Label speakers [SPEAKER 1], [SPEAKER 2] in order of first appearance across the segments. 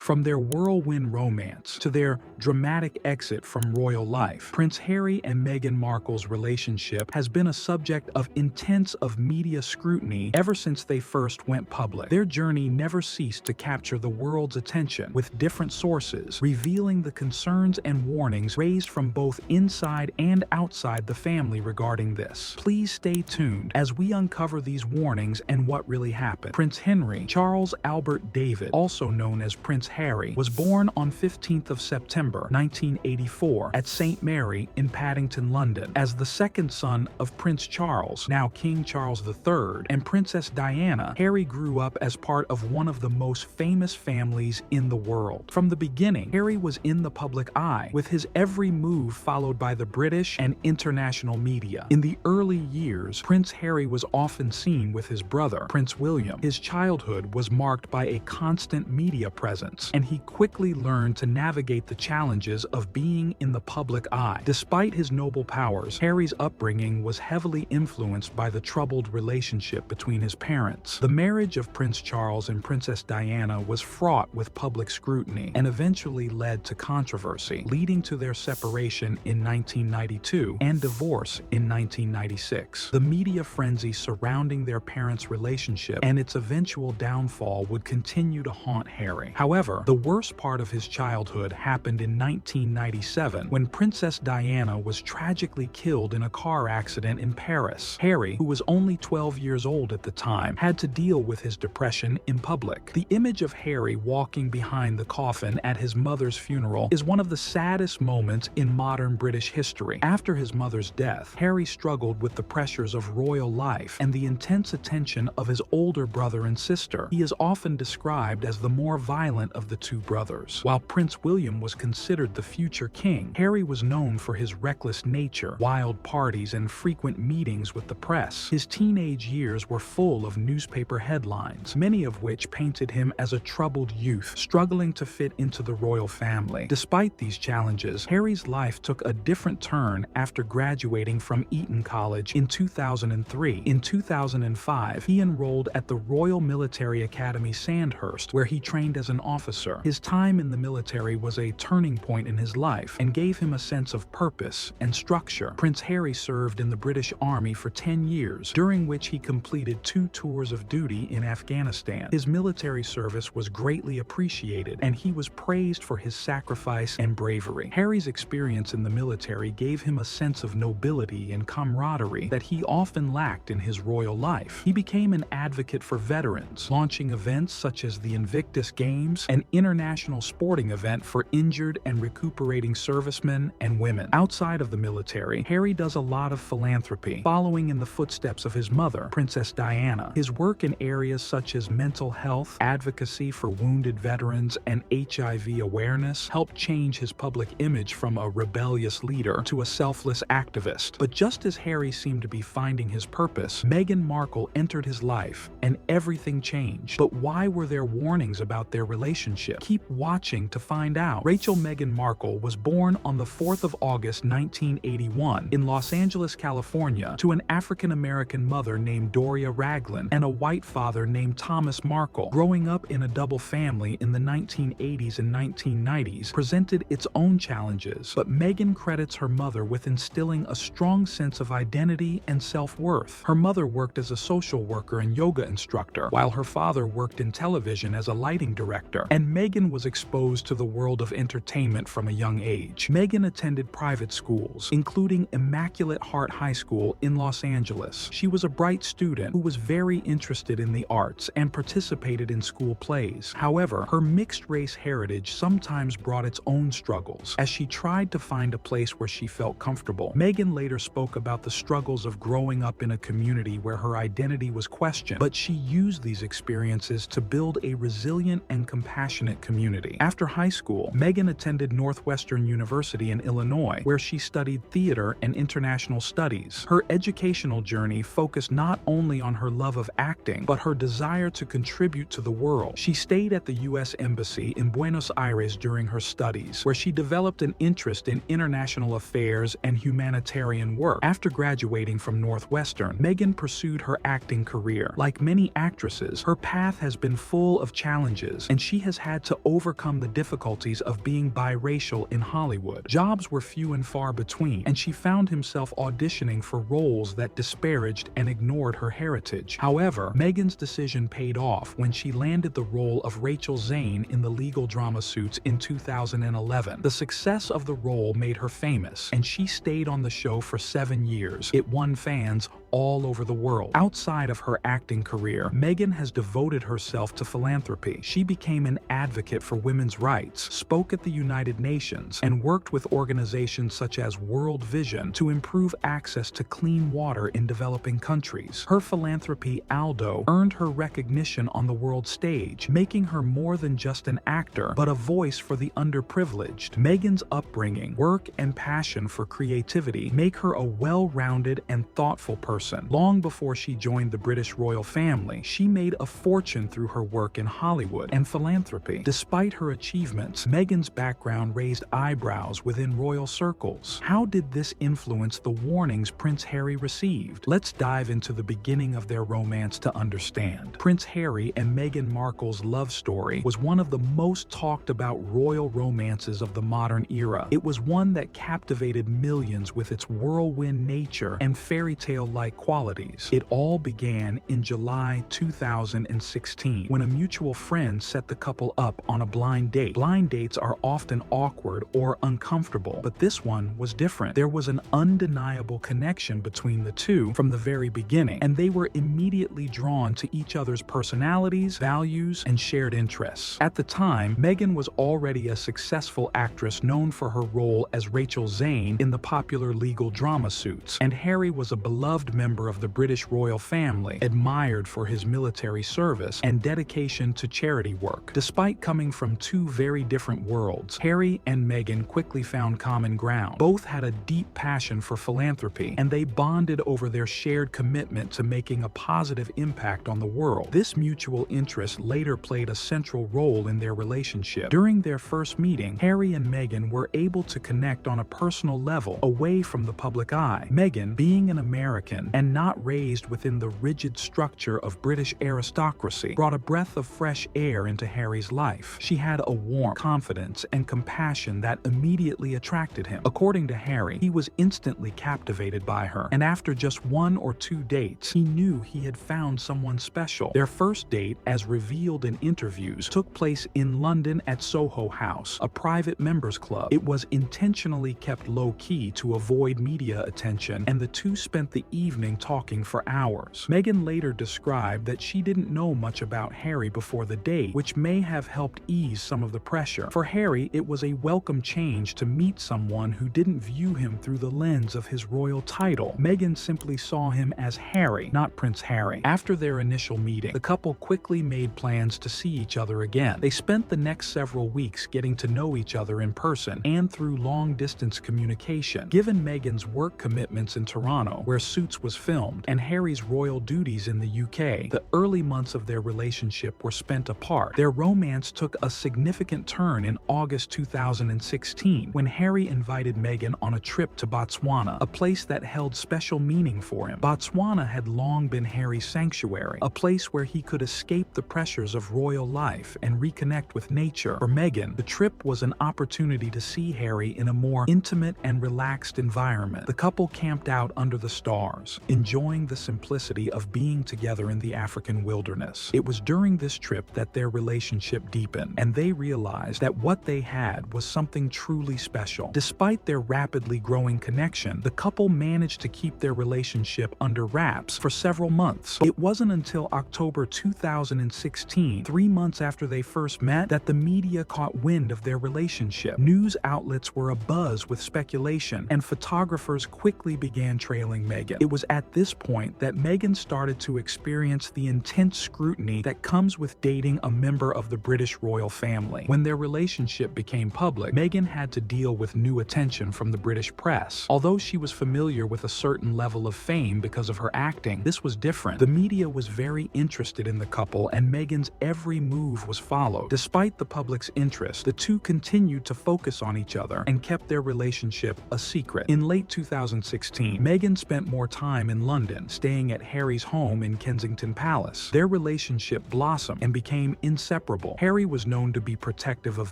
[SPEAKER 1] From their whirlwind romance to their dramatic exit from royal life, Prince Harry and Meghan Markle's relationship has been a subject of intense media scrutiny ever since they first went public. Their journey never ceased to capture the world's attention, with different sources revealing the concerns and warnings raised from both inside and outside the family regarding this. Please stay tuned as we uncover these warnings and what really happened. Prince Henry Charles Albert David, also known as Prince Harry, was born on 15th of September 1984 at St. Mary in Paddington, London. As the second son of Prince Charles, now King Charles III, and Princess Diana, Harry grew up as part of one of the most famous families in the world. From the beginning, Harry was in the public eye, with his every move followed by the British and international media. In the early years, Prince Harry was often seen with his brother, Prince William. His childhood was marked by a constant media presence, and he quickly learned to navigate the challenges of being in the public eye. Despite his noble powers, Harry's upbringing was heavily influenced by the troubled relationship between his parents. The marriage of Prince Charles and Princess Diana was fraught with public scrutiny and eventually led to controversy, leading to their separation in 1992 and divorce in 1996. The media frenzy surrounding their parents' relationship and its eventual downfall would continue to haunt Harry. However, the worst part of his childhood happened in 1997 when Princess Diana was tragically killed in a car accident in Paris. Harry, who was only 12 years old at the time, had to deal with his depression in public. The image of Harry walking behind the coffin at his mother's funeral is one of the saddest moments in modern British history. After his mother's death, Harry struggled with the pressures of royal life and the intense attention of his older brother and sister. He is often described as the more violent of the two brothers. While Prince William was considered the future king, Harry was known for his reckless nature, wild parties, and frequent meetings with the press. His teenage years were full of newspaper headlines, many of which painted him as a troubled youth, struggling to fit into the royal family. Despite these challenges, Harry's life took a different turn after graduating from Eton College in 2003. In 2005, he enrolled at the Royal Military Academy Sandhurst, where he trained as an officer. His time in the military was a turning point in his life and gave him a sense of purpose and structure. Prince Harry served in the British Army for 10 years, during which he completed 2 tours of duty in Afghanistan. His military service was greatly appreciated, and he was praised for his sacrifice and bravery. Harry's experience in the military gave him a sense of nobility and camaraderie that he often lacked in his royal life. He became an advocate for veterans, launching events such as the Invictus Games, an international sporting event for injured and recuperating servicemen and women. Outside of the military, Harry does a lot of philanthropy, following in the footsteps of his mother, Princess Diana. His work in areas such as mental health, advocacy for wounded veterans, and HIV awareness helped change his public image from a rebellious leader to a selfless activist. But just as Harry seemed to be finding his purpose, Meghan Markle entered his life, and everything changed. But why were there warnings about their relationship? Keep watching to find out. Rachel Meghan Markle was born on the 4th of August 1981 in Los Angeles, California, to an African-American mother named Doria Ragland and a white father named Thomas Markle. Growing up in a double family in the 1980s and 1990s presented its own challenges, but Meghan credits her mother with instilling a strong sense of identity and self-worth. Her mother worked as a social worker and yoga instructor, while her father worked in television as a lighting director, and Meghan was exposed to the world of entertainment from a young age. Meghan attended private schools, including Immaculate Heart High School in Los Angeles. She was a bright student who was very interested in the arts and participated in school plays. However, her mixed-race heritage sometimes brought its own struggles, as she tried to find a place where she felt comfortable. Meghan later spoke about the struggles of growing up in a community where her identity was questioned, but she used these experiences to build a resilient and compassionate community. After high school, Meghan attended Northwestern University in Illinois, where she studied theater and international studies. Her educational journey focused not only on her love of acting, but her desire to contribute to the world. She stayed at the U.S. Embassy in Buenos Aires during her studies, where she developed an interest in international affairs and humanitarian work. After graduating from Northwestern, Meghan pursued her acting career. Like many actresses, her path has been full of challenges, and she has has had to overcome the difficulties of being biracial in Hollywood. Jobs were few and far between, and she found herself auditioning for roles that disparaged and ignored her heritage. However, Meghan's decision paid off when she landed the role of Rachel Zane in the legal drama Suits in 2011. The success of the role made her famous, and she stayed on the show for 7 years. It won fans all over the world. Outside of her acting career, Meghan has devoted herself to philanthropy. She became an advocate for women's rights, spoke at the United Nations, and worked with organizations such as World Vision to improve access to clean water in developing countries. Her philanthropy, Aldo, earned her recognition on the world stage, making her more than just an actor, but a voice for the underprivileged. Meghan's upbringing, work, and passion for creativity make her a well-rounded and thoughtful person. Long before she joined the British royal family, she made a fortune through her work in Hollywood and philanthropy. Despite her achievements, Meghan's background raised eyebrows within royal circles. How did this influence the warnings Prince Harry received? Let's dive into the beginning of their romance to understand. Prince Harry and Meghan Markle's love story was one of the most talked about royal romances of the modern era. It was one that captivated millions with its whirlwind nature and fairy tale-like qualities. It all began in July 2016 when a mutual friend set the couple up on a blind date. Blind dates are often awkward or uncomfortable, but this one was different. There was an undeniable connection between the two from the very beginning, and they were immediately drawn to each other's personalities, values, and shared interests. At the time, Meghan was already a successful actress known for her role as Rachel Zane in the popular legal drama Suits, and Harry was a beloved member of the British royal family, admired for his military service and dedication to charity work. Despite coming from two very different worlds, Harry and Meghan quickly found common ground. Both had a deep passion for philanthropy, and they bonded over their shared commitment to making a positive impact on the world. This mutual interest later played a central role in their relationship. During their first meeting, Harry and Meghan were able to connect on a personal level, away from the public eye. Meghan, being an American and not raised within the rigid structure of British aristocracy, brought a breath of fresh air into Harry's life. She had a warmth, confidence, and compassion that immediately attracted him. According to Harry, he was instantly captivated by her, and after just 1 or 2 dates, he knew he had found someone special. Their first date, as revealed in interviews, took place in London at Soho House, a private members club. It was intentionally kept low-key to avoid media attention, and the two spent the evening talking for hours. Meghan later described that she didn't know much about Harry before the date, which may have helped ease some of the pressure. For Harry, it was a welcome change to meet someone who didn't view him through the lens of his royal title. Meghan simply saw him as Harry, not Prince Harry. After their initial meeting, the couple quickly made plans to see each other again. They spent the next several weeks getting to know each other in person and through long-distance communication. Given Meghan's work commitments in Toronto, where Suits was filmed, and Harry's royal duties in the UK, the early months of their relationship were spent apart. Their romance took a significant turn in August 2016 when Harry invited Meghan on a trip to Botswana, a place that held special meaning for him. Botswana had long been Harry's sanctuary, a place where he could escape the pressures of royal life and reconnect with nature. For Meghan, the trip was an opportunity to see Harry in a more intimate and relaxed environment. The couple camped out under the stars, enjoying the simplicity of being together in the African wilderness. It was during this trip that their relationship deepened, and they realized that what they had was something truly special. Despite their rapidly growing connection, the couple managed to keep their relationship under wraps for several months. It wasn't until October 2016, 3 months after they first met, that the media caught wind of their relationship. News outlets were abuzz with speculation, and photographers quickly began trailing Meghan. It was at this point that Meghan started to experience the intense scrutiny that comes with dating a member of the British royal family. When their relationship became public, Meghan had to deal with new attention from the British press. Although she was familiar with a certain level of fame because of her acting, this was different. The media was very interested in the couple, and Meghan's every move was followed. Despite the public's interest, the two continued to focus on each other and kept their relationship a secret. In late 2016, Meghan spent more time time in London, staying at Harry's home in Kensington Palace. Their relationship blossomed and became inseparable. Harry was known to be protective of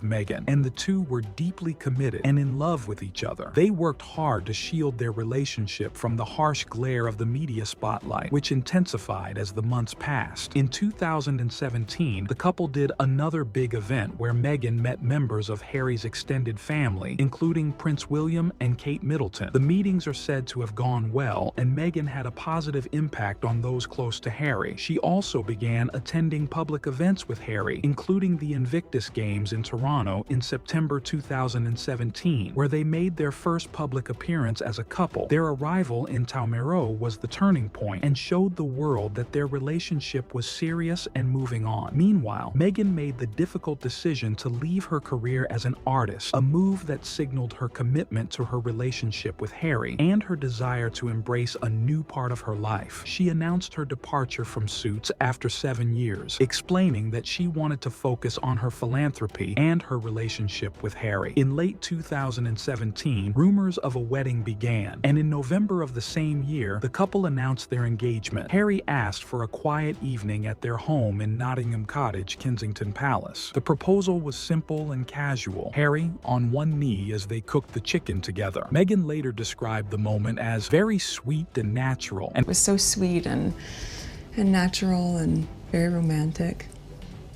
[SPEAKER 1] Meghan, and the two were deeply committed and in love with each other. They worked hard to shield their relationship from the harsh glare of the media spotlight, which intensified as the months passed. In 2017, the couple did another big event where Meghan met members of Harry's extended family, including Prince William and Kate Middleton. The meetings are said to have gone well, and Meghan had a positive impact on those close to Harry. She also began attending public events with Harry, including the Invictus Games in Toronto in September 2017, where they made their first public appearance as a couple. Their arrival in Taumereau was the turning point and showed the world that their relationship was serious and moving on. Meanwhile, Meghan made the difficult decision to leave her career as an artist, a move that signaled her commitment to her relationship with Harry and her desire to embrace a new part of her life. She announced her departure from Suits after 7 years, explaining that she wanted to focus on her philanthropy and her relationship with Harry. In late 2017, rumors of a wedding began, and in November of the same year, the couple announced their engagement. Harry asked for a quiet evening at their home in Nottingham Cottage, Kensington Palace. The proposal was simple and casual, Harry on one knee as they cooked the chicken together. Meghan later described the moment as very sweet and natural.
[SPEAKER 2] It was so sweet and natural and very romantic.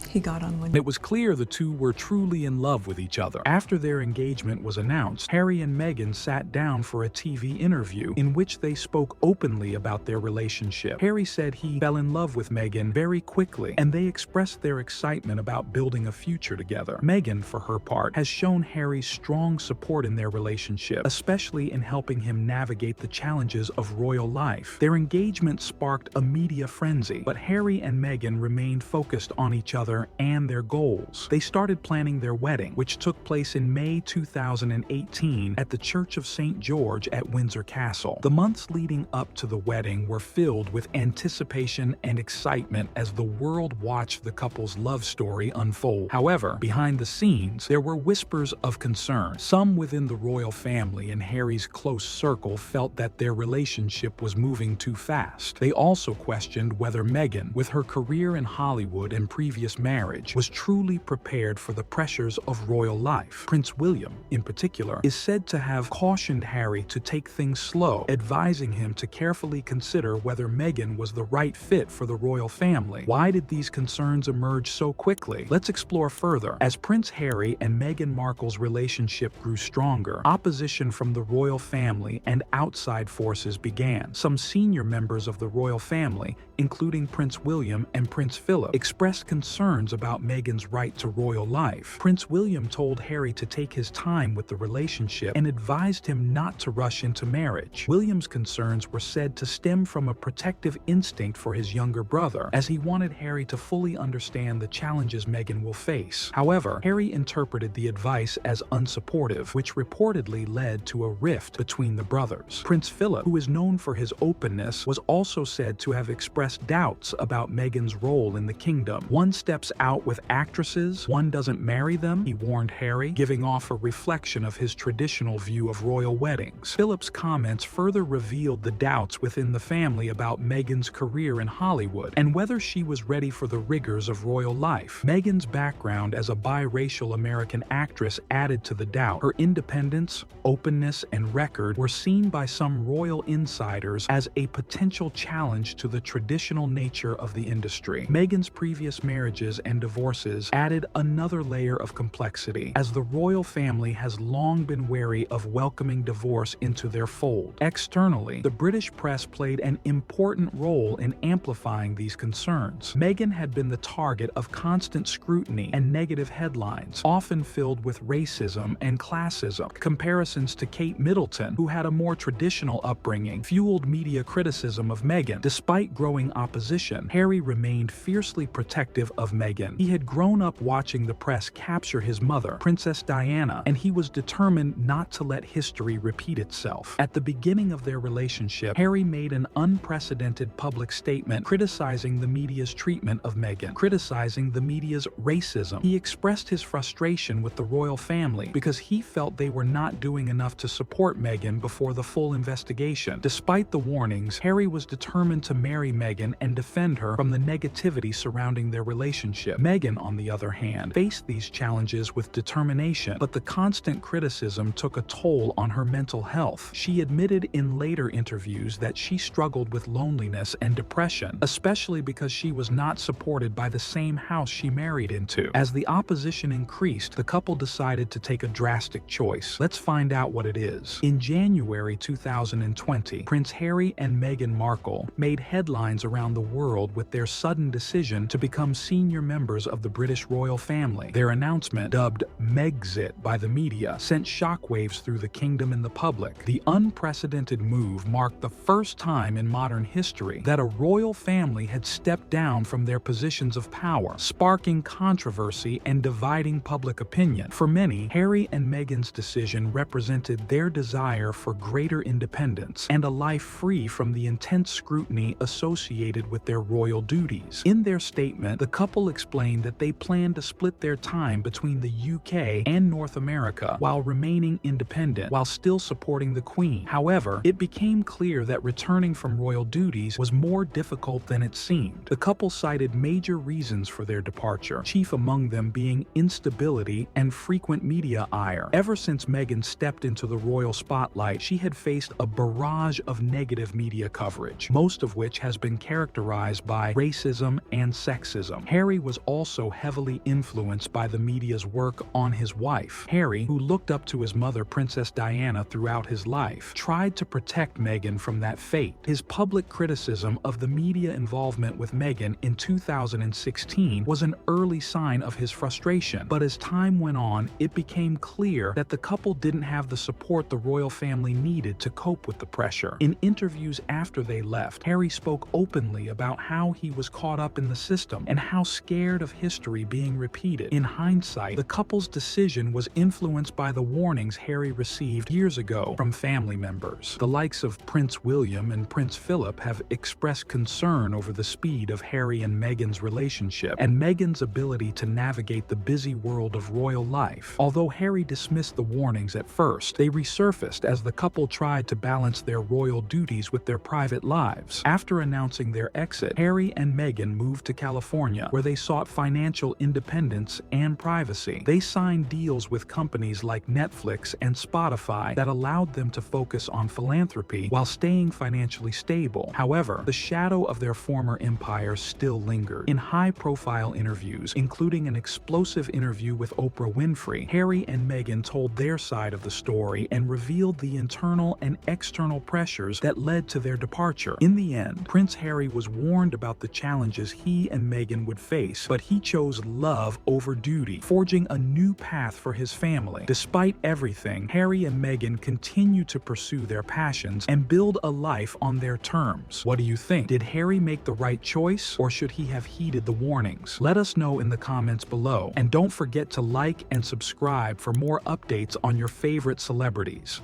[SPEAKER 2] He got on one.
[SPEAKER 1] It was clear the two were truly in love with each other. After their engagement was announced, Harry and Meghan sat down for a TV interview in which they spoke openly about their relationship. Harry said he fell in love with Meghan very quickly, and they expressed their excitement about building a future together. Meghan, for her part, has shown Harry strong support in their relationship, especially in helping him navigate the challenges of royal life. Their engagement sparked a media frenzy, but Harry and Meghan remained focused on each other and their goals. They started planning their wedding, which took place in May 2018 at the Church of St. George at Windsor Castle. The months leading up to the wedding were filled with anticipation and excitement as the world watched the couple's love story unfold. However, behind the scenes, there were whispers of concern. Some within the royal family and Harry's close circle felt that their relationship was moving too fast. They also questioned whether Meghan, with her career in Hollywood and previous marriage, was truly prepared for the pressures of royal life. Prince William, in particular, is said to have cautioned Harry to take things slow, advising him to carefully consider whether Meghan was the right fit for the royal family. Why did these concerns emerge so quickly? Let's explore further. As Prince Harry and Meghan Markle's relationship grew stronger, opposition from the royal family and outside forces began. Some senior members of the royal family, including Prince William and Prince Philip, expressed concerns about Meghan's right to royal life. Prince William told Harry to take his time with the relationship and advised him not to rush into marriage. William's concerns were said to stem from a protective instinct for his younger brother, as he wanted Harry to fully understand the challenges Meghan will face. However, Harry interpreted the advice as unsupportive, which reportedly led to a rift between the brothers. Prince Philip, who is known for his openness, was also said to have expressed doubts about Meghan's role in the kingdom. One steps out with actresses, one doesn't marry them, he warned Harry, giving off a reflection of his traditional view of royal weddings. Philip's comments further revealed the doubts within the family about Meghan's career in Hollywood and whether she was ready for the rigors of royal life. Meghan's background as a biracial American actress added to the doubt. Her independence, openness, and record were seen by some royal insiders as a potential challenge to the traditional nature of the industry. Meghan's previous marriages and divorces added another layer of complexity, as the royal family has long been wary of welcoming divorce into their fold. Externally, the British press played an important role in amplifying these concerns. Meghan had been the target of constant scrutiny and negative headlines, often filled with racism and classism. Comparisons to Kate Middleton, who had a more traditional upbringing, fueled media criticism of Meghan. Despite growing opposition, Harry remained fiercely protective of Meghan Meghan. He had grown up watching the press capture his mother, Princess Diana, and he was determined not to let history repeat itself. At the beginning of their relationship, Harry made an unprecedented public statement criticizing the media's treatment of Meghan, criticizing the media's racism. He expressed his frustration with the royal family because he felt they were not doing enough to support Meghan before the full investigation. Despite the warnings, Harry was determined to marry Meghan and defend her from the negativity surrounding their relationship. Meghan, on the other hand, faced these challenges with determination, but the constant criticism took a toll on her mental health. She admitted in later interviews that she struggled with loneliness and depression, especially because she was not supported by the same house she married into. As the opposition increased, the couple decided to take a drastic choice. Let's find out what it is. In January 2020, Prince Harry and Meghan Markle made headlines around the world with their sudden decision to become senior members of the British royal family. Their announcement, dubbed Megxit by the media, sent shockwaves through the kingdom and the public. The unprecedented move marked the first time in modern history that a royal family had stepped down from their positions of power, sparking controversy and dividing public opinion. For many, Harry and Meghan's decision represented their desire for greater independence and a life free from the intense scrutiny associated with their royal duties. In their statement, the couple explained that they plan to split their time between the UK and North America while remaining independent, while still supporting the Queen. However, it became clear that returning from royal duties was more difficult than it seemed. The couple cited major reasons for their departure, chief among them being instability and frequent media ire. Ever since Meghan stepped into the royal spotlight, she had faced a barrage of negative media coverage, most of which has been characterized by racism and sexism. Harry was also heavily influenced by the media's work on his wife. Harry, who looked up to his mother, Princess Diana, throughout his life, tried to protect Meghan from that fate. His public criticism of the media involvement with Meghan in 2016 was an early sign of his frustration, but as time went on, it became clear that the couple didn't have the support the royal family needed to cope with the pressure. In interviews after they left, Harry spoke openly about how he was caught up in the system and how scared of history being repeated. In hindsight, the couple's decision was influenced by the warnings Harry received years ago from family members. The likes of Prince William and Prince Philip have expressed concern over the speed of Harry and Meghan's relationship and Meghan's ability to navigate the busy world of royal life. Although Harry dismissed the warnings at first, they resurfaced as the couple tried to balance their royal duties with their private lives. After announcing their exit, Harry and Meghan moved to California, where they sought financial independence and privacy. They signed deals with companies like Netflix and Spotify that allowed them to focus on philanthropy while staying financially stable. However, the shadow of their former empire still lingered. In high-profile interviews, including an explosive interview with Oprah Winfrey, Harry and Meghan told their side of the story and revealed the internal and external pressures that led to their departure. In the end, Prince Harry was warned about the challenges he and Meghan would face, but he chose love over duty, forging a new path for his family. Despite everything, Harry and Meghan continue to pursue their passions and build a life on their terms. What do you think? Did Harry make the right choice, or should he have heeded the warnings? Let us know in the comments below, and don't forget to like and subscribe for more updates on your favorite celebrities.